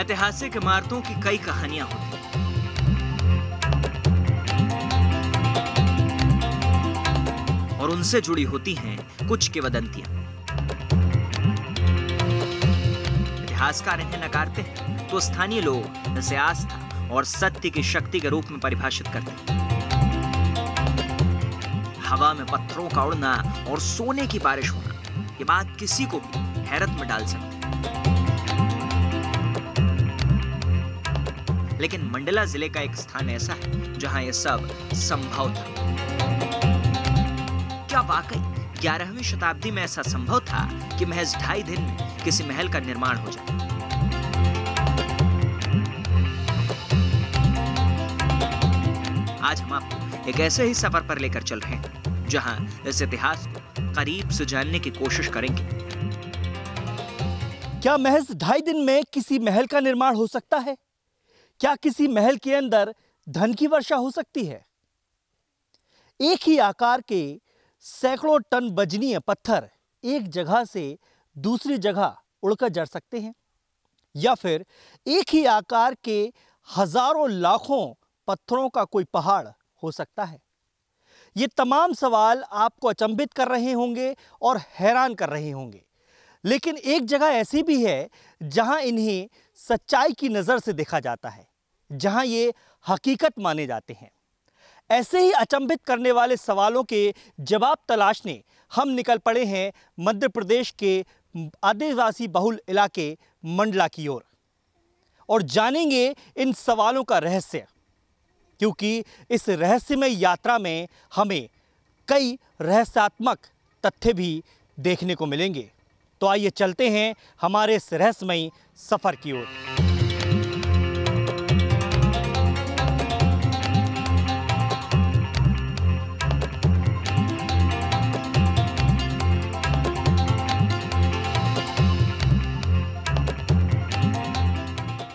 ऐतिहासिक इमारतों की कई कहानियां होती हैं। और उनसे जुड़ी होती हैं कुछ किंवदंतियां। इतिहासकार इन्हें नकारते हैं तो स्थानीय लोग इसे आस्था और सत्य की शक्ति के रूप में परिभाषित करते हैं। हवा में पत्थरों का उड़ना और सोने की बारिश होना, ये बात किसी को भी हैरत में डाल सकती है। लेकिन मंडला जिले का एक स्थान ऐसा है जहां यह सब संभव था। क्या वाकई 11वीं शताब्दी में ऐसा संभव था कि महज 2.5 दिन में किसी महल का निर्माण हो जाए? आज हम आपको एक ऐसे ही सफर पर लेकर चल रहे हैं जहां इस इतिहास को करीब से जानने की कोशिश करेंगे। क्या महज 2.5 दिन में किसी महल का निर्माण हो सकता है? क्या किसी महल के अंदर धन की वर्षा हो सकती है? एक ही आकार के सैकड़ों टन वजनीय पत्थर एक जगह से दूसरी जगह उड़कर जा सकते हैं? या फिर एक ही आकार के हजारों लाखों पत्थरों का कोई पहाड़ हो सकता है? ये तमाम सवाल आपको अचंभित कर रहे होंगे और हैरान कर रहे होंगे। लेकिन एक जगह ऐसी भी है जहां इन्हें सच्चाई की नज़र से देखा जाता है, जहां ये हकीकत माने जाते हैं। ऐसे ही अचंभित करने वाले सवालों के जवाब तलाशने हम निकल पड़े हैं मध्य प्रदेश के आदिवासी बहुल इलाके मंडला की ओर, और जानेंगे इन सवालों का रहस्य, क्योंकि इस रहस्यमय यात्रा में हमें कई रहस्यात्मक तथ्य भी देखने को मिलेंगे। तो आइए चलते हैं हमारे इस रहस्यमयी सफर की ओर।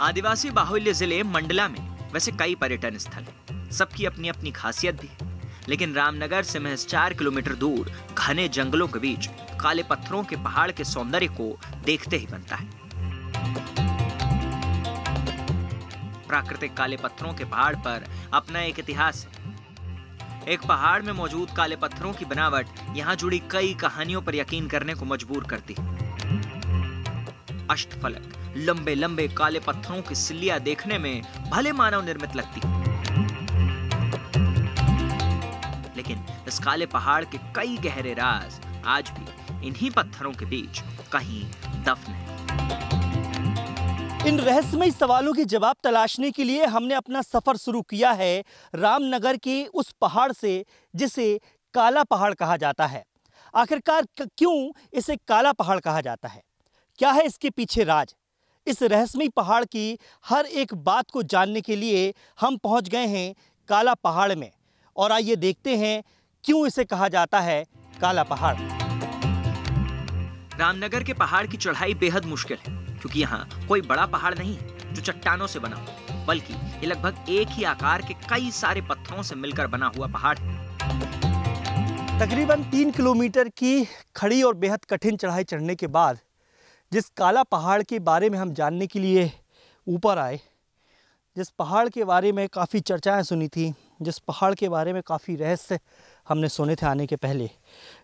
आदिवासी बाहुल्य जिले मंडला में वैसे कई पर्यटन स्थल हैं, सबकी अपनी अपनी खासियत भी है। लेकिन रामनगर से महज 4 किलोमीटर दूर घने जंगलों के बीच काले पत्थरों के पहाड़ के सौंदर्य को देखते ही बनता है। प्राकृतिक काले पत्थरों के पहाड़ पर अपना एक इतिहास है। एक पहाड़ में मौजूद काले पत्थरों की बनावट यहां जुड़ी कई कहानियों पर यकीन करने को मजबूर करती है। अष्टफलक लंबे लंबे काले पत्थरों की सिल्लियां देखने में भले मानव निर्मित लगती है, लेकिन इस काले पहाड़ के कई गहरे राज आज भी इन्हीं पत्थरों के बीच कहीं दफन है। इन रहस्यमय सवालों के जवाब तलाशने के लिए हमने अपना सफर शुरू किया है रामनगर के उस पहाड़ से जिसे काला पहाड़ कहा जाता है। आखिरकार क्यों इसे काला पहाड़ कहा जाता है? क्या है इसके पीछे राज? इस रहस्यमय पहाड़ की हर एक बात को जानने के लिए हम पहुंच गए हैं काला पहाड़ में, और आइए देखते हैं क्यों इसे कहा जाता है काला पहाड़। रामनगर के पहाड़ की चढ़ाई बेहद मुश्किल है, क्योंकि यहाँ कोई बड़ा पहाड़ नहीं है जो चट्टानों से बना हो, बल्कि ये लगभग एक ही आकार के कई सारे पत्थरों से मिलकर बना हुआ पहाड़ है। तकरीबन 3 किलोमीटर की खड़ी और बेहद कठिन चढ़ाई चढ़ने के बाद जिस काला पहाड़ के बारे में हम जानने के लिए ऊपर आए, जिस पहाड़ के बारे में काफ़ी चर्चाएं सुनी थी, जिस पहाड़ के बारे में काफ़ी रहस्य हमने सुने थे आने के पहले,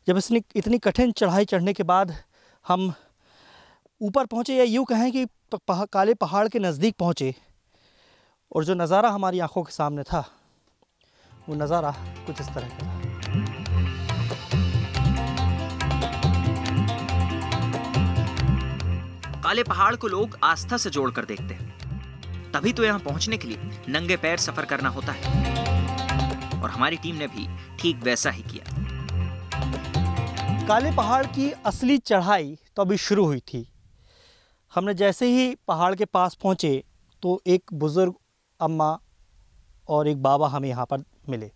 जब इतनी कठिन चढ़ाई चढ़ने के बाद हम ऊपर पहुँचे, या यूँ कहें कि काले पहाड़ के नज़दीक पहुँचे, और जो नज़ारा हमारी आंखों के सामने था वो नज़ारा कुछ इस तरह का था। काले पहाड़ को लोग आस्था से जोड़कर देखते हैं, तभी तो यहाँ पहुंचने के लिए नंगे पैर सफर करना होता है, और हमारी टीम ने भी ठीक वैसा ही किया। काले पहाड़ की असली चढ़ाई तो अभी शुरू हुई थी। हमने जैसे ही पहाड़ के पास पहुँचे तो एक बुज़ुर्ग अम्मा और एक बाबा हमें यहाँ पर मिले,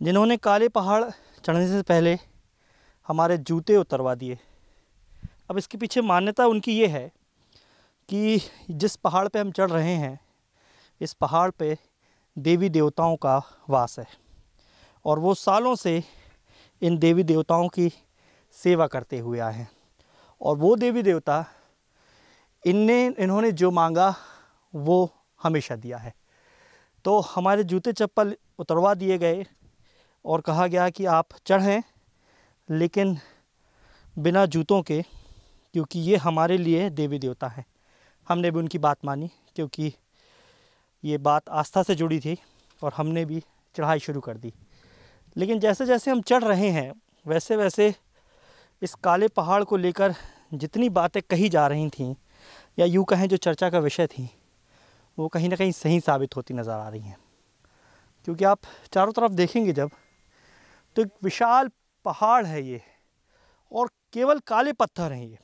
जिन्होंने काले पहाड़ चढ़ने से पहले हमारे जूते उतरवा दिए। अब इसके पीछे मान्यता उनकी ये है कि जिस पहाड़ पे हम चढ़ रहे हैं, इस पहाड़ पे देवी देवताओं का वास है, और वो सालों से इन देवी देवताओं की सेवा करते हुए आए हैं। और वो देवी देवता इन्होंने जो मांगा वो हमेशा दिया है। तो हमारे जूते चप्पल उतरवा दिए गए और कहा गया कि आप चढ़ें, लेकिन बिना जूतों के, क्योंकि ये हमारे लिए देवी देवता हैं। हमने भी उनकी बात मानी, क्योंकि ये बात आस्था से जुड़ी थी, और हमने भी चढ़ाई शुरू कर दी। लेकिन जैसे जैसे हम चढ़ रहे हैं, वैसे वैसे इस काले पहाड़ को लेकर जितनी बातें कही जा रही थीं, या यूँ कहें जो चर्चा का विषय थी, वो कहीं ना कहीं सही साबित होती नज़र आ रही हैं। क्योंकि आप चारों तरफ देखेंगे जब, तो एक विशाल पहाड़ है ये, और केवल काले पत्थर हैं ये।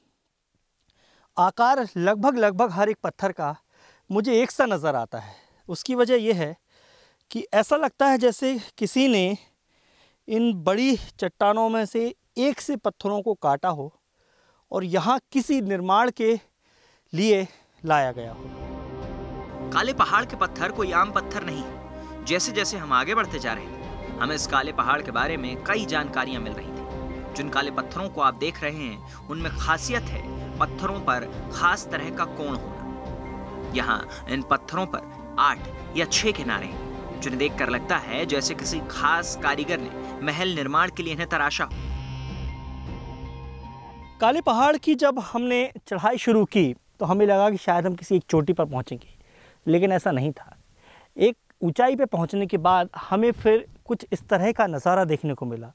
आकार लगभग हर एक पत्थर का मुझे एक सा नज़र आता है। उसकी वजह यह है कि ऐसा लगता है जैसे किसी ने इन बड़ी चट्टानों में से एक से पत्थरों को काटा हो और यहाँ किसी निर्माण के लिए लाया गया हो। काले पहाड़ के पत्थर कोई आम पत्थर नहीं। जैसे जैसे हम आगे बढ़ते जा रहे थे, हमें इस काले पहाड़ के बारे में कई जानकारियां मिल रही थी। जिन काले पत्थरों को आप देख रहे हैं, उनमें खासियत है पत्थरों पर खास तरह का कोण होना। यहाँ इन पत्थरों पर 8 या 6 किनारे हैं, जिन्हें देखकर लगता है जैसे किसी खास कारीगर ने महल निर्माण के लिए इन्हें तराशा हो। काले पहाड़ की जब हमने चढ़ाई शुरू की तो हमें लगा कि शायद हम किसी एक चोटी पर पहुंचेंगे, लेकिन ऐसा नहीं था। एक ऊंचाई पे पहुंचने के बाद हमें फिर कुछ इस तरह का नज़ारा देखने को मिला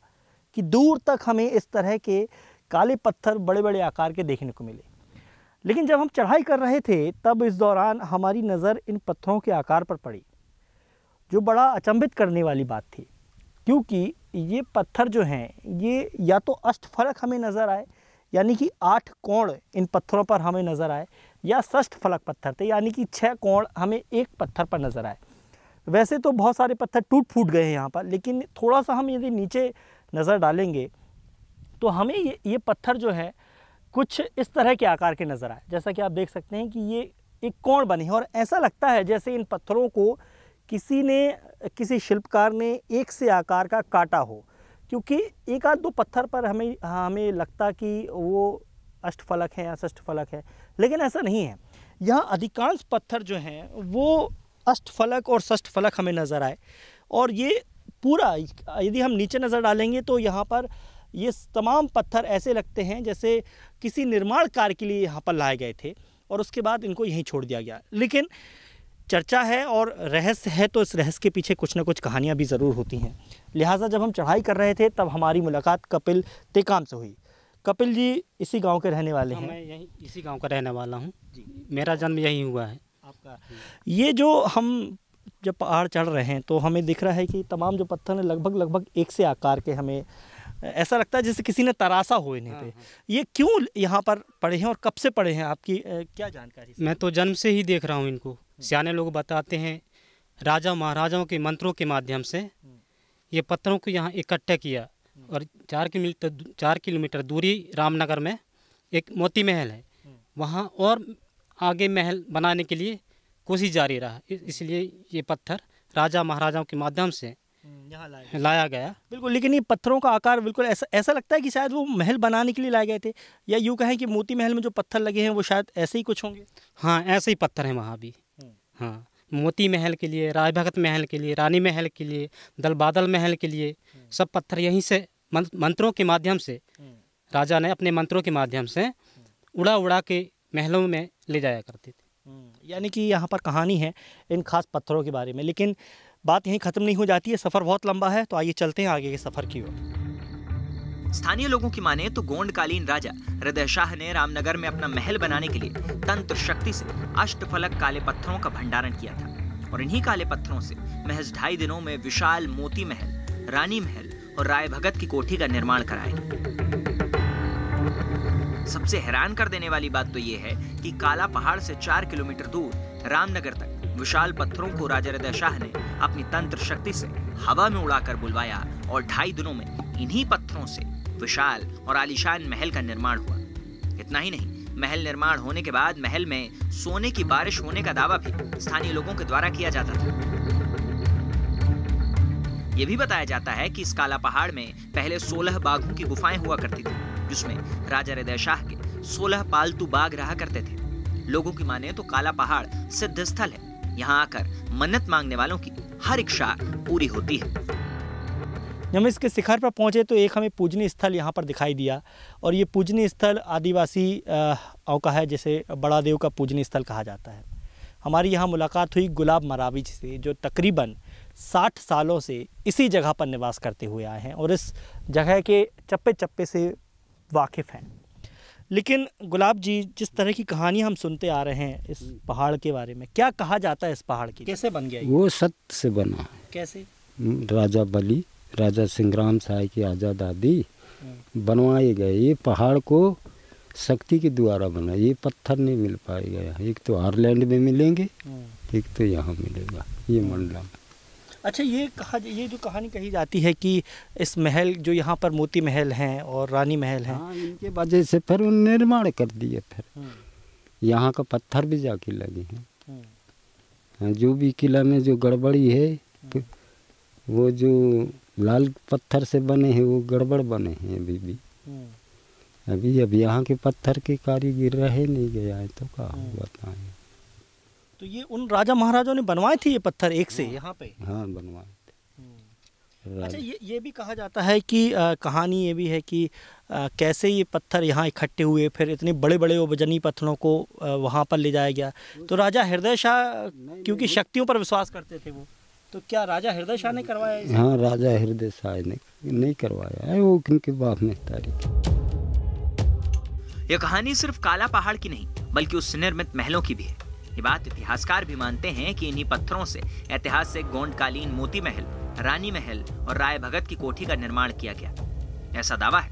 कि दूर तक हमें इस तरह के काले पत्थर बड़े बड़े आकार के देखने को मिले। लेकिन जब हम चढ़ाई कर रहे थे, तब इस दौरान हमारी नज़र इन पत्थरों के आकार पर पड़ी, जो बड़ा अचंभित करने वाली बात थी। क्योंकि ये पत्थर जो हैं, ये या तो अष्टफलक हमें नज़र आए, यानी कि 8 कोण इन पत्थरों पर हमें नज़र आए, या षष्ठफलक पत्थर थे, यानी कि 6 कोण हमें एक पत्थर पर नज़र आए। वैसे तो बहुत सारे पत्थर टूट फूट गए हैं यहाँ पर, लेकिन थोड़ा सा हम यदि नीचे नज़र डालेंगे तो हमें ये पत्थर जो है कुछ इस तरह के आकार के नज़र आए। जैसा कि आप देख सकते हैं कि ये एक कोण बने हैं, और ऐसा लगता है जैसे इन पत्थरों को किसी शिल्पकार ने एक से आकार का काटा हो। क्योंकि एक आध दो पत्थर पर हमें लगता कि वो अष्टफलक है या षष्ठफलक है, लेकिन ऐसा नहीं है। यहाँ अधिकांश पत्थर जो हैं वो अष्टफलक और षष्ठफलक हमें नज़र आए। और ये पूरा, यदि हम नीचे नज़र डालेंगे तो यहाँ पर ये तमाम पत्थर ऐसे लगते हैं जैसे किसी निर्माण कार्य के लिए यहाँ पर लाए गए थे, और उसके बाद इनको यहीं छोड़ दिया गया। लेकिन चर्चा है और रहस्य है, तो इस रहस्य के पीछे कुछ ना कुछ कहानियाँ भी ज़रूर होती हैं। लिहाजा जब हम चढ़ाई कर रहे थे, तब हमारी मुलाकात कपिल टेकाम से हुई। कपिल जी इसी गांव के रहने वाले हैं? मैं यहीं इसी गांव का रहने वाला हूं। मेरा जन्म यहीं हुआ है। आपका? ये जो हम जब पहाड़ चढ़ रहे हैं तो हमें दिख रहा है कि तमाम जो पत्थर हैं लगभग एक से आकार के, हमें ऐसा लगता है जैसे किसी ने तराशा हो इन्हें पे। ये क्यों यहाँ पर पड़े हैं और कब से पड़े हैं, आपकी क्या जानकारी? मैं तो जन्म से ही देख रहा हूँ इनको। सियाने लोग बताते हैं, राजा महाराजाओं के मंत्रों के माध्यम से ये पत्थरों को यहाँ इकट्ठा किया, और 4 किलोमीटर दूरी रामनगर में एक मोती महल है, वहाँ और आगे महल बनाने के लिए कोशिश जारी रहा। इसलिए ये पत्थर राजा महाराजाओं के माध्यम से यहाँ लाया गया। बिल्कुल, लेकिन ये पत्थरों का आकार बिल्कुल ऐसा लगता है कि शायद वो महल बनाने के लिए लाए गए थे, या यूँ कहें कि मोती महल में जो पत्थर लगे हैं वो शायद ऐसे ही कुछ होंगे। हाँ, ऐसे ही पत्थर हैं वहाँ भी। हाँ, मोती महल के लिए, राय भगत महल के लिए, रानी महल के लिए, दल बादल महल के लिए, सब पत्थर यहीं से मंत्रों के माध्यम से राजा ने अपने मंत्रों के माध्यम से उड़ा के महलों में ले जाया करते थे। यानी कि यहाँ पर कहानी है इन खास पत्थरों के बारे में। लेकिन बात यहीं ख़त्म नहीं हो जाती है, सफ़र बहुत लंबा है, तो आइए चलते हैं आगे के सफ़र की ओर। स्थानीय लोगों की माने तो गोंडकालीन राजा हृदय शाह ने रामनगर में अपना महल बनाने के लिए तंत्र शक्ति से अष्टफलक काले पत्थरों का भंडारण किया था, और इन्हीं काले पत्थरों से महज 2.5 दिनों में विशाल मोती महल, रानी महल और राय भगत की कोठी का निर्माण कराया। सबसे हैरान कर देने वाली बात तो ये है कि काला पहाड़ से 4 किलोमीटर दूर रामनगर तक विशाल पत्थरों को राजा हृदय शाह ने अपनी तंत्र शक्ति से हवा में उड़ाकर बुलवाया, और 2.5 दिनों में इन्हीं पत्थरों से विशाल और आलीशान महल का निर्माण हुआ। इतना ही नहीं, महल निर्माण होने के बाद महल में सोने की बारिश होने का दावा भी स्थानीय लोगों के द्वारा किया जाता था। यह भी बताया जाता है कि इस काला पहाड़ में पहले 16 बाघों की गुफाएं हुआ करती थी, जिसमें राजा हृदय शाह के 16 पालतू बाघ रहा करते थे। लोगों की माने तो काला पहाड़ सिद्ध स्थल है। यहाँ आकर मन्नत मांगने वालों की हर इच्छा पूरी होती है। जब हम इसके शिखर पर पहुंचे तो एक हमें पूजनीय स्थल यहाँ पर दिखाई दिया, और ये पूजनीय स्थल आदिवासी का है, जैसे बड़ा देव का पूजनीय स्थल कहा जाता है। हमारी यहाँ मुलाकात हुई गुलाब मरावी जी से, जो तकरीबन 60 सालों से इसी जगह पर निवास करते हुए आए हैं और इस जगह के चप्पे चप्पे से वाकिफ़ हैं। लेकिन गुलाब जी, जिस तरह की कहानी हम सुनते आ रहे हैं इस पहाड़ के बारे में, क्या कहा जाता है इस पहाड़ की, कैसे बन गया ये? वो सत्य से बना है। कैसे? राजा बली, राजा संग्राम साय की आज़ादी बनवाए गए। ये पहाड़ को शक्ति के द्वारा बना, ये पत्थर नहीं मिल पाएगा। एक तो आयरलैंड में मिलेंगे, एक तो यहाँ मिलेगा, ये मंडला में। अच्छा, ये जो कहानी कही जाती है कि इस महल जो यहाँ पर मोती महल हैं और रानी महल हैं, हाँ, इनके वजह से फिर निर्माण कर दिए। फिर यहाँ का पत्थर भी जाके लगे हैं। जो भी किला में जो गड़बड़ी है, वो जो लाल पत्थर से बने हैं वो गड़बड़ बने हैं अभी अब यहाँ के पत्थर के कारीगर रहे नहीं गया है, तो क्या बताएं। तो ये उन राजा महाराजाओं ने बनवाए थे ये पत्थर एक से यहाँ पे? हाँ, बनवाए थे। अच्छा, ये भी कहा जाता है कि कहानी ये भी है कि कैसे ये पत्थर यहाँ इकट्ठे हुए, फिर इतने बड़े बड़े वजनी पत्थरों को वहाँ पर ले जाया गया। तो राजा हृदय शाह, क्योंकि शक्तियों पर विश्वास करते थे वो, तो क्या राजा हृदय शाह ने करवाया इसे? हाँ, राजा हृदय शाह ने नहीं करवाया है, वो उनके बाप में तारीख। यह कहानी सिर्फ काला पहाड़ की नहीं, बल्कि उससे निर्मित महलों की भी है। ये बात इतिहासकार भी मानते हैं कि इन्हीं पत्थरों से ऐतिहासिक गोंडकालीन मोती महल, रानी महल और राय भगत की कोठी का निर्माण किया गया, ऐसा दावा है।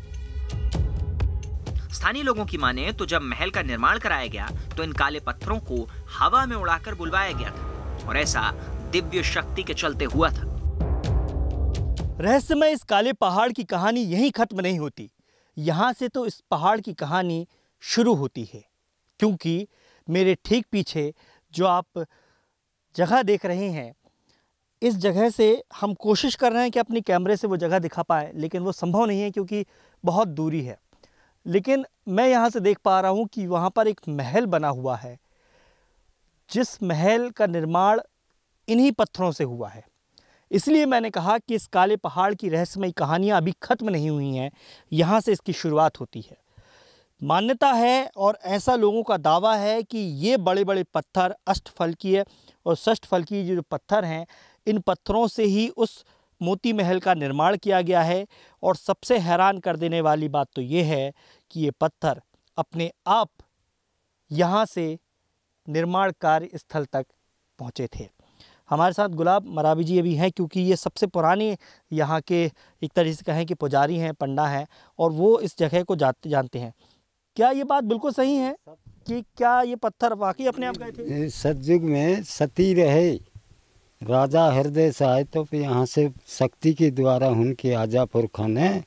स्थानीय लोगों की माने तो जब महल का निर्माण कराया गया तो इन काले पत्थरों को हवा में उड़ाकर बुलवाया गया था, और ऐसा दिव्य शक्ति के चलते हुआ था। रहस्यमय इस काले पहाड़ की कहानी यहीं खत्म नहीं होती। यहाँ से तो इस पहाड़ की कहानी शुरू होती है, क्योंकि मेरे ठीक पीछे जो आप जगह देख रहे हैं, इस जगह से हम कोशिश कर रहे हैं कि अपने कैमरे से वो जगह दिखा पाएँ, लेकिन वो संभव नहीं है क्योंकि बहुत दूरी है। लेकिन मैं यहाँ से देख पा रहा हूँ कि वहाँ पर एक महल बना हुआ है, जिस महल का निर्माण इन्हीं पत्थरों से हुआ है। इसलिए मैंने कहा कि इस काले पहाड़ की रहस्यमयी कहानियाँ अभी ख़त्म नहीं हुई हैं, यहाँ से इसकी शुरुआत होती है। मान्यता है और ऐसा लोगों का दावा है कि ये बड़े बड़े पत्थर अष्टफलकीय और षष्ठफलकीय जो पत्थर हैं, इन पत्थरों से ही उस मोती महल का निर्माण किया गया है। और सबसे हैरान कर देने वाली बात तो ये है कि ये पत्थर अपने आप यहाँ से निर्माण कार्य स्थल तक पहुँचे थे। हमारे साथ गुलाब मरावी जी अभी हैं, क्योंकि ये सबसे पुराने यहाँ के एक तरीके से कहें कि पुजारी हैं, पंडा हैं, और वो इस जगह को जानते हैं। क्या ये बात बिल्कुल सही है कि क्या ये पत्थर वाकई अपने आप गए थे? सतयुग में सती रहे राजा हृदय शाह, तो यहाँ से शक्ति के द्वारा उनके आजा पुरखा ने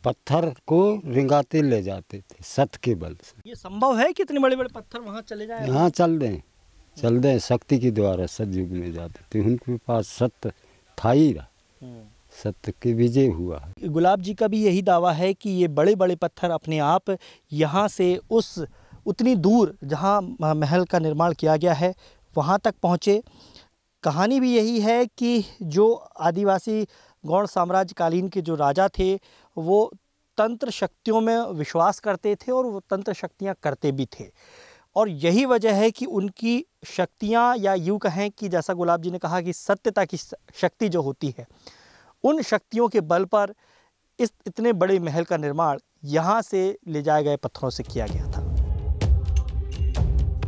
पत्थर को रिंगाते ले जाते थे सत के बल से। ये संभव है कि इतने बड़े बड़े पत्थर वहाँ चले जाएं? हाँ, चल दें शक्ति के द्वारा सतयुग में जाते थे। उनके पास सत्य था ही रहा, सत्य के विजय हुआ। गुलाब जी का भी यही दावा है कि ये बड़े बड़े पत्थर अपने आप यहाँ से उतनी दूर जहाँ महल का निर्माण किया गया है वहाँ तक पहुँचे। कहानी भी यही है कि जो आदिवासी गौड़ साम्राज्य कालीन के जो राजा थे, वो तंत्र शक्तियों में विश्वास करते थे और वो तंत्र शक्तियाँ करते भी थे। और यही वजह है कि उनकी शक्तियाँ, या यूँ कहें कि जैसा गुलाब जी ने कहा कि सत्यता की शक्ति जो होती है, उन शक्तियों के बल पर इस इतने बड़े महल का निर्माण यहाँ से ले जाए गए पत्थरों से किया गया था।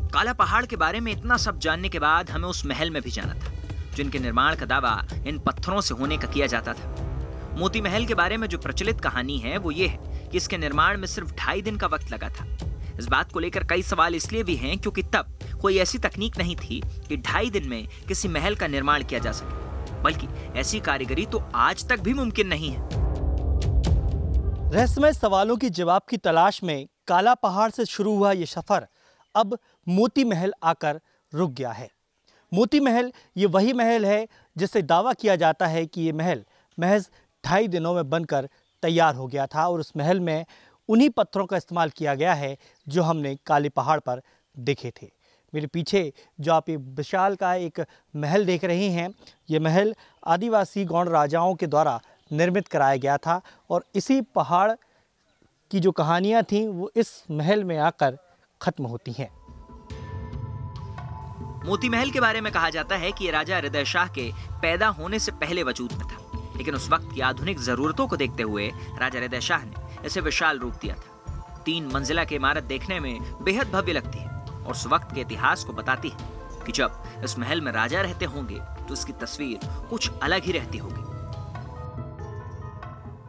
काला पहाड़ के बारे में इतना सब जानने के बाद हमें उस महल में भी जाना था, जिनके निर्माण का दावा इन पत्थरों से होने का किया जाता था। मोती महल के बारे में जो प्रचलित कहानी है वो ये है कि इसके निर्माण में सिर्फ 2.5 दिन का वक्त लगा था। इस बात को लेकर कई सवाल इसलिए भी हैं क्योंकि तब कोई ऐसी तकनीक नहीं थी कि 2.5 दिन में किसी महल का निर्माण किया जा सके, बल्कि ऐसी कारीगरी तो आज तक भी मुमकिन नहीं है। रहस्यमय सवालों की जवाब की तलाश में काला पहाड़ से शुरू हुआ ये सफ़र अब मोती महल आकर रुक गया है। मोती महल ये वही महल है जिससे दावा किया जाता है कि ये महल महज 2.5 दिनों में बनकर तैयार हो गया था, और उस महल में उन्हीं पत्थरों का इस्तेमाल किया गया है जो हमने काले पहाड़ पर देखे थे। मेरे पीछे जो आप ये विशालकाय एक महल देख रहे हैं, ये महल आदिवासी गौंड राजाओं के द्वारा निर्मित कराया गया था और इसी पहाड़ की जो कहानियाँ थीं वो इस महल में आकर खत्म होती हैं। मोती महल के बारे में कहा जाता है कि ये राजा हृदय शाह के पैदा होने से पहले वजूद में था, लेकिन उस वक्त की आधुनिक जरूरतों को देखते हुए राजा हृदय शाह ने इसे विशाल रूप दिया था। 3 मंजिला की इमारत देखने में बेहद भव्य लगती है और उस वक्त के इतिहास को बताती है कि जब इस महल में राजा रहते होंगे तो इसकी तस्वीर कुछ अलग ही रहती होगी।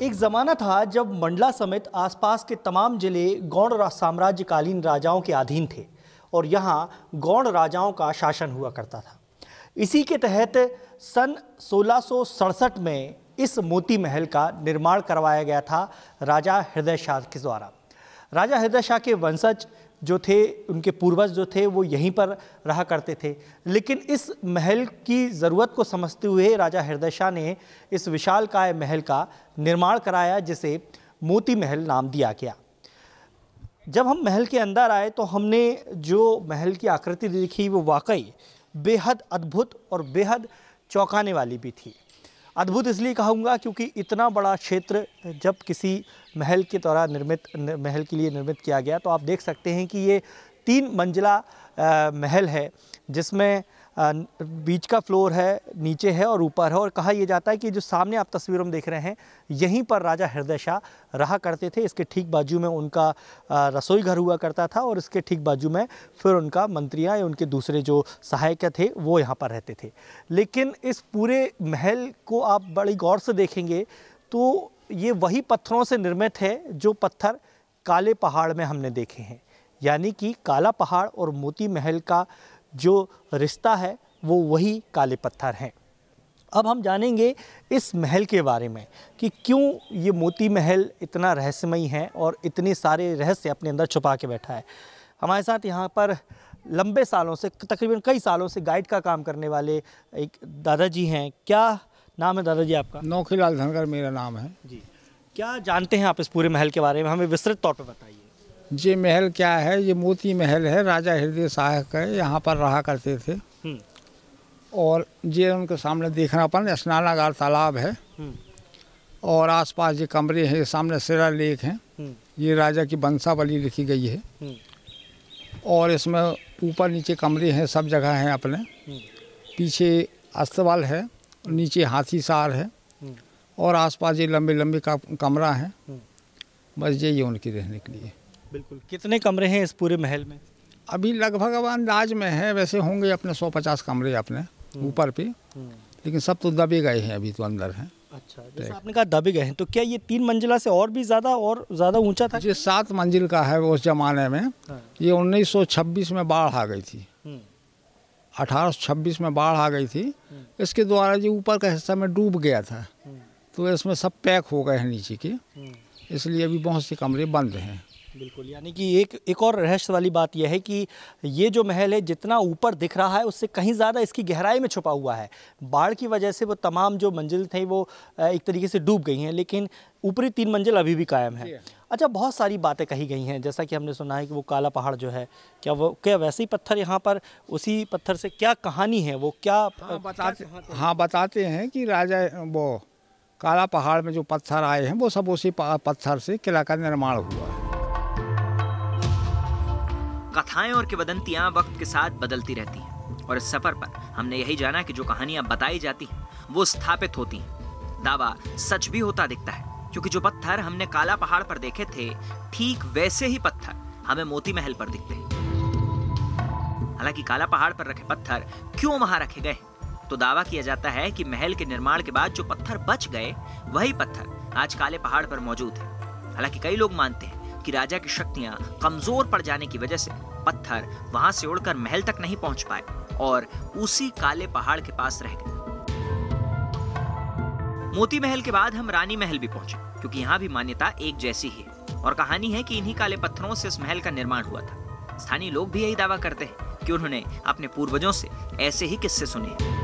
एक ज़माना था जब मंडला समेत आसपास के तमाम जिले गौड़ साम्राज्यकालीन राजाओं के अधीन थे और यहाँ गौड़ राजाओं का शासन हुआ करता था। इसी के तहत सन 1667 में इस मोती महल का निर्माण करवाया गया था राजा हृदय शाह के द्वारा। राजा हृदय शाह के वंशज जो थे, उनके पूर्वज जो थे वो यहीं पर रहा करते थे, लेकिन इस महल की ज़रूरत को समझते हुए राजा हृदय शाह ने इस विशालकाय महल का निर्माण कराया, जिसे मोती महल नाम दिया गया। जब हम महल के अंदर आए तो हमने जो महल की आकृति देखी वो वाकई बेहद अद्भुत और बेहद चौंकाने वाली भी थी। अद्भुत इसलिए कहूँगा क्योंकि इतना बड़ा क्षेत्र जब किसी महल के द्वारा महल के लिए निर्मित किया गया, तो आप देख सकते हैं कि ये 3 मंजिला महल है, जिसमें बीच का फ्लोर है, नीचे है और ऊपर है। और कहा यह जाता है कि जो सामने आप तस्वीरों में देख रहे हैं, यहीं पर राजा हृदय शाह रहा करते थे। इसके ठीक बाजू में उनका रसोई घर हुआ करता था और इसके ठीक बाजू में फिर उनका मंत्रियां या उनके दूसरे जो सहायक थे वो यहाँ पर रहते थे। लेकिन इस पूरे महल को आप बड़ी गौर से देखेंगे तो ये वही पत्थरों से निर्मित है जो पत्थर काले पहाड़ में हमने देखे हैं। यानी कि काला पहाड़ और मोती महल का जो रिश्ता है वो वही काले पत्थर हैं। अब हम जानेंगे इस महल के बारे में कि क्यों ये मोती महल इतना रहस्यमयी है और इतने सारे रहस्य अपने अंदर छुपा के बैठा है। हमारे साथ यहाँ पर लंबे सालों से, तकरीबन कई सालों से गाइड का काम करने वाले एक दादाजी हैं। क्या नाम है दादाजी आपका? नौखीलाल धनगर मेरा नाम है जी। क्या जानते हैं आप इस पूरे महल के बारे में, हमें विस्तृत तौर पर बताइए। ये महल क्या है? ये मोती महल है, राजा हृदय शाह का यहाँ पर रहा करते थे। और ये उनके सामने देखना अपन स्नानागार तालाब है और आसपास ये कमरे हैं, सामने सिरा लेक है। ये राजा की वंशावली लिखी गई है और इसमें ऊपर नीचे कमरे हैं, सब जगह हैं अपने। पीछे अस्तबल है, नीचे हाथी सार है और आसपास ये लंबे लंबे कमरा है। बस यही है उनकी रहने के लिए। बिल्कुल। कितने कमरे हैं इस पूरे महल में? अभी लगभग अब अंदाज में है, वैसे होंगे अपने 150 कमरे अपने ऊपर पे, लेकिन सब तो दबे गए हैं, अभी तो अंदर हैं। अच्छा, जैसे आपने कहा दबे गए हैं, तो क्या ये 3 मंजिला से और भी ज़्यादा ऊंचा था? ये 7 मंजिल का है उस जमाने में। ये 1926 में बाढ़ आ गई थी, 1826 में बाढ़ आ गई थी। इसके द्वारा जो ऊपर का हिस्सा में डूब गया था, तो इसमें सब पैक हो गए हैं नीचे के, इसलिए अभी बहुत से कमरे बंद हैं। बिल्कुल। यानी कि एक और रहस्य वाली बात यह है कि ये जो महल है जितना ऊपर दिख रहा है उससे कहीं ज़्यादा इसकी गहराई में छुपा हुआ है। बाढ़ की वजह से वो तमाम जो मंजिल थे वो एक तरीके से डूब गई हैं, लेकिन ऊपरी 3 मंजिल अभी भी कायम है। अच्छा, बहुत सारी बातें कही गई हैं, जैसा कि हमने सुना है कि वो काला पहाड़ जो है, क्या वैसे ही पत्थर यहाँ पर, उसी पत्थर से क्या कहानी है वो, क्या बताते हैं कि राजा वो काला पहाड़ में जो पत्थर आए हैं वो सब उसी पत्थर से किला का निर्माण हुआ है। कथाएं और किंवदंतियां वक्त के साथ बदलती रहती हैं और इस सफर पर हमने यही जाना कि जो कहानियां बताई जाती हैं वो स्थापित होती हैं। दावा सच भी होता दिखता है, क्योंकि जो पत्थर हमने काला पहाड़ पर देखे थे, ठीक वैसे ही पत्थर हमें मोती महल पर दिखते हैं। हालांकि काला पहाड़ पर रखे पत्थर क्यों वहां रखे गए, तो दावा किया जाता है कि महल के निर्माण के बाद जो पत्थर बच गए, वही पत्थर आज काले पहाड़ पर मौजूद है। हालांकि कई लोग मानते हैं कि राजा की शक्तियां कमजोर पड़ जाने की वजह से पत्थर वहां से उड़कर महल तक नहीं पहुंच पाए और उसी काले पहाड़ के पास रह गए। मोती महल के बाद हम रानी महल भी पहुंचे, क्योंकि यहाँ भी मान्यता एक जैसी ही है और कहानी है कि इन्हीं काले पत्थरों से इस महल का निर्माण हुआ था। स्थानीय लोग भी यही दावा करते हैं कि उन्होंने अपने पूर्वजों से ऐसे ही किस्से सुने हैं।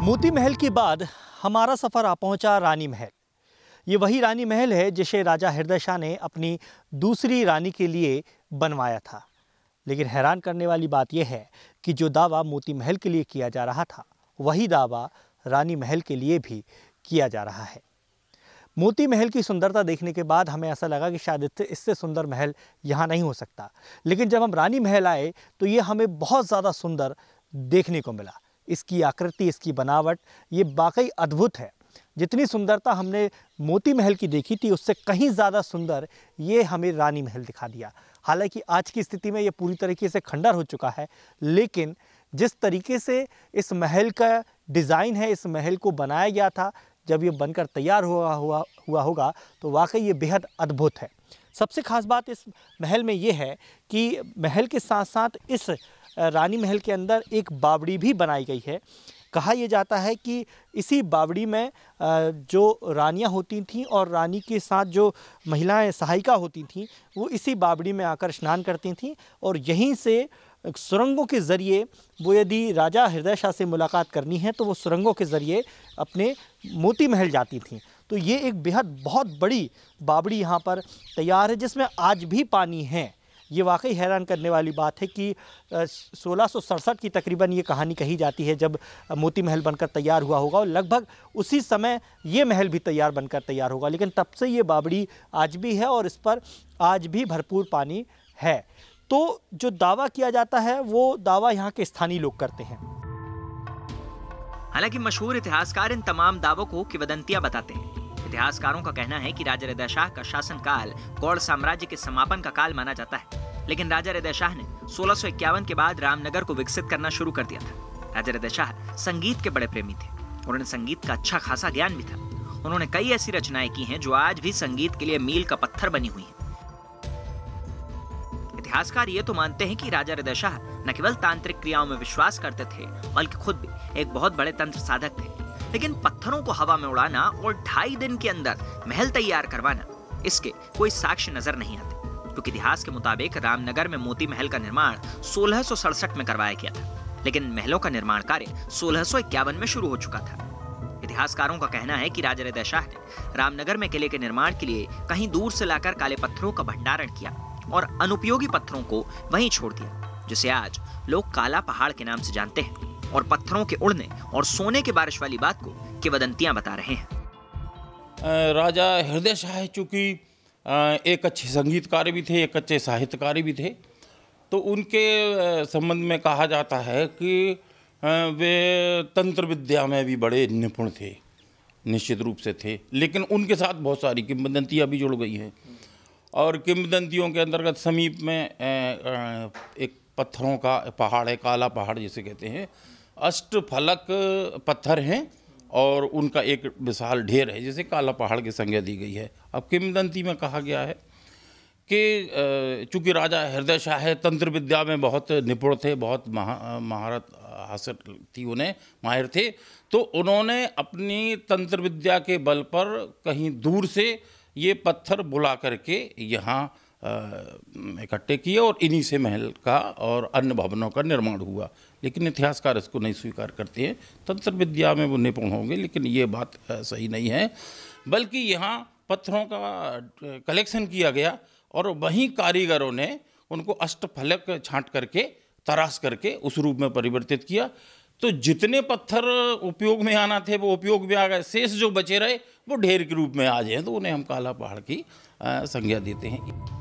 मोती महल के बाद हमारा सफर आ पहुंचा रानी महल। ये वही रानी महल है जिसे राजा हृदय शाह ने अपनी दूसरी रानी के लिए बनवाया था। लेकिन हैरान करने वाली बात यह है कि जो दावा मोती महल के लिए किया जा रहा था, वही दावा रानी महल के लिए भी किया जा रहा है। मोती महल की सुंदरता देखने के बाद हमें ऐसा लगा कि शायद इससे सुंदर महल यहाँ नहीं हो सकता, लेकिन जब हम रानी महल आए तो ये हमें बहुत ज़्यादा सुंदर देखने को मिला। इसकी आकृति, इसकी बनावट, ये वाकई अद्भुत है। जितनी सुंदरता हमने मोती महल की देखी थी, उससे कहीं ज़्यादा सुंदर ये हमें रानी महल दिखा दिया। हालांकि आज की स्थिति में ये पूरी तरीके से खंडर हो चुका है, लेकिन जिस तरीके से इस महल का डिज़ाइन है, इस महल को बनाया गया था, जब ये बनकर तैयार हुआ होगा तो वाकई ये बेहद अद्भुत है। सबसे ख़ास बात इस महल में ये है कि महल के साथ साथ इस रानी महल के अंदर एक बावड़ी भी बनाई गई है। कहा यह जाता है कि इसी बावड़ी में जो रानियां होती थीं और रानी के साथ जो महिलाएं सहायिका होती थीं, वो इसी बावड़ी में आकर स्नान करती थीं और यहीं से सुरंगों के ज़रिए वो, यदि राजा हृदय शाह से मुलाकात करनी है तो वो सुरंगों के ज़रिए अपने मोती महल जाती थीं। तो ये एक बेहद बहुत बड़ी बावड़ी यहाँ पर तैयार है, जिसमें आज भी पानी है। ये वाकई हैरान करने वाली बात है कि 1667 की तकरीबन ये कहानी कही जाती है जब मोती महल बनकर तैयार हुआ होगा, और लगभग उसी समय ये महल भी बनकर तैयार होगा। लेकिन तब से ये बावड़ी आज भी है और इस पर आज भी भरपूर पानी है। तो जो दावा किया जाता है वो दावा यहाँ के स्थानीय लोग करते हैं। हालांकि मशहूर इतिहासकार इन तमाम दावों को किंवदंतियां बताते हैं। इतिहासकारों का कहना है कि राजा हृदय शाह का शासनकाल गौड़ साम्राज्य के समापन का काल माना जाता है, लेकिन राजा हृदय शाह ने 1651 के बाद रामनगर को विकसित करना शुरू कर दिया था। राजा हृदय शाह संगीत के बड़े प्रेमी थे और उन्हें संगीत का अच्छा खासा ज्ञान भी था। उन्होंने कई ऐसी रचनाएं की हैं जो आज भी संगीत के लिए मील का पत्थर बनी हुई हैं। इतिहासकार ये तो मानते हैं कि राजा हृदय शाह न केवल तांत्रिक क्रियाओं में विश्वास करते थे, बल्कि खुद भी एक बहुत बड़े तंत्र साधक थे। लेकिन पत्थरों को हवा में उड़ाना और 2.5 दिन के अंदर महल तैयार करवाना, इसके कोई साक्ष्य नजर नहीं आते, क्योंकि इतिहास के मुताबिक रामनगर में मोती महल का निर्माण 1667 में करवाया गया था, लेकिन महलों का निर्माण कार्य 1651 में शुरू हो चुका था। इतिहासकारों का कहना है कि राजा हृदय शाह ने रामनगर में किले के निर्माण के लिए कहीं दूर से लाकर काले पत्थरों का भंडारण किया और अनुपयोगी पत्थरों को वहीं छोड़ दिया, जिसे आज लोग काला पहाड़ के नाम से जानते हैं, और पत्थरों के उड़ने और सोने के बारिश वाली बात को किंवदंतियां बता रहे हैं। राजा हृदय शाह चूंकि एक अच्छे संगीतकार भी थे, एक अच्छे साहित्यकार भी थे, तो उनके संबंध में कहा जाता है कि वे तंत्र विद्या में भी बड़े निपुण थे, निश्चित रूप से थे। लेकिन उनके साथ बहुत सारी किंवदंतियां भी जुड़ गई हैं, और किंवदंतियों के अंतर्गत समीप में एक पत्थरों का पहाड़ है, काला पहाड़ जिसे कहते हैं। अष्टफलक पत्थर हैं और उनका एक विशाल ढेर है, जिसे काला पहाड़ की संज्ञा दी गई है। अब किंवदंती में कहा गया है कि चूँकि राजा हृदय शाह तंत्र विद्या में बहुत निपुण थे, बहुत महारत हासिल थी उन्हें, माहिर थे, तो उन्होंने अपनी तंत्र विद्या के बल पर कहीं दूर से ये पत्थर बुला करके यहाँ इकट्ठे किए और इन्हीं से महल का और अन्य भवनों का निर्माण हुआ। लेकिन इतिहासकार इसको नहीं स्वीकार करते हैं। तंत्र विद्या में वो निपुण होंगे, लेकिन ये बात सही नहीं है, बल्कि यहाँ पत्थरों का कलेक्शन किया गया और वहीं कारीगरों ने उनको अष्टफलक छांट करके, तराश करके उस रूप में परिवर्तित किया। तो जितने पत्थर उपयोग में आना थे वो उपयोग में आ गए, शेष जो बचे रहे वो ढेर के रूप में आ जाए, तो उन्हें हम काला पहाड़ की संज्ञा देते हैं।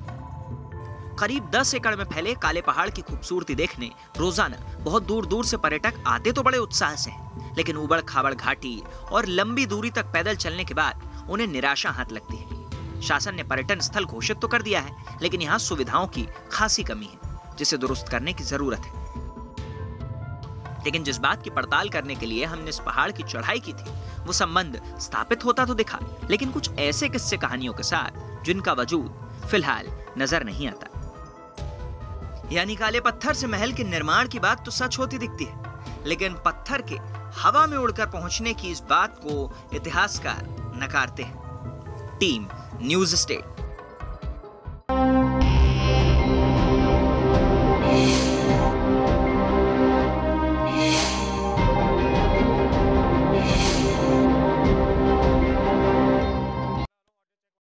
करीब 10 एकड़ में फैले काले पहाड़ की खूबसूरती देखने रोजाना बहुत दूर दूर से पर्यटक आते तो बड़े उत्साह से हैं, लेकिन उबड़ खाबड़ घाटी और लंबी दूरी तक पैदल चलने के बाद उन्हें निराशा हाथ लगती है। शासन ने पर्यटन स्थल घोषित तो कर दिया है, लेकिन यहाँ सुविधाओं की खासी कमी है, जिसे दुरुस्त करने की जरूरत है। लेकिन जिस बात की पड़ताल करने के लिए हमने इस पहाड़ की चढ़ाई की थी, वो संबंध स्थापित होता तो दिखा, लेकिन कुछ ऐसे किस्से कहानियों के साथ जिनका वजूद फिलहाल नजर नहीं आता। यानी काले पत्थर से महल के निर्माण की बात तो सच होती दिखती है, लेकिन पत्थर के हवा में उड़कर पहुंचने की इस बात को इतिहासकार नकारते हैं। Team news state.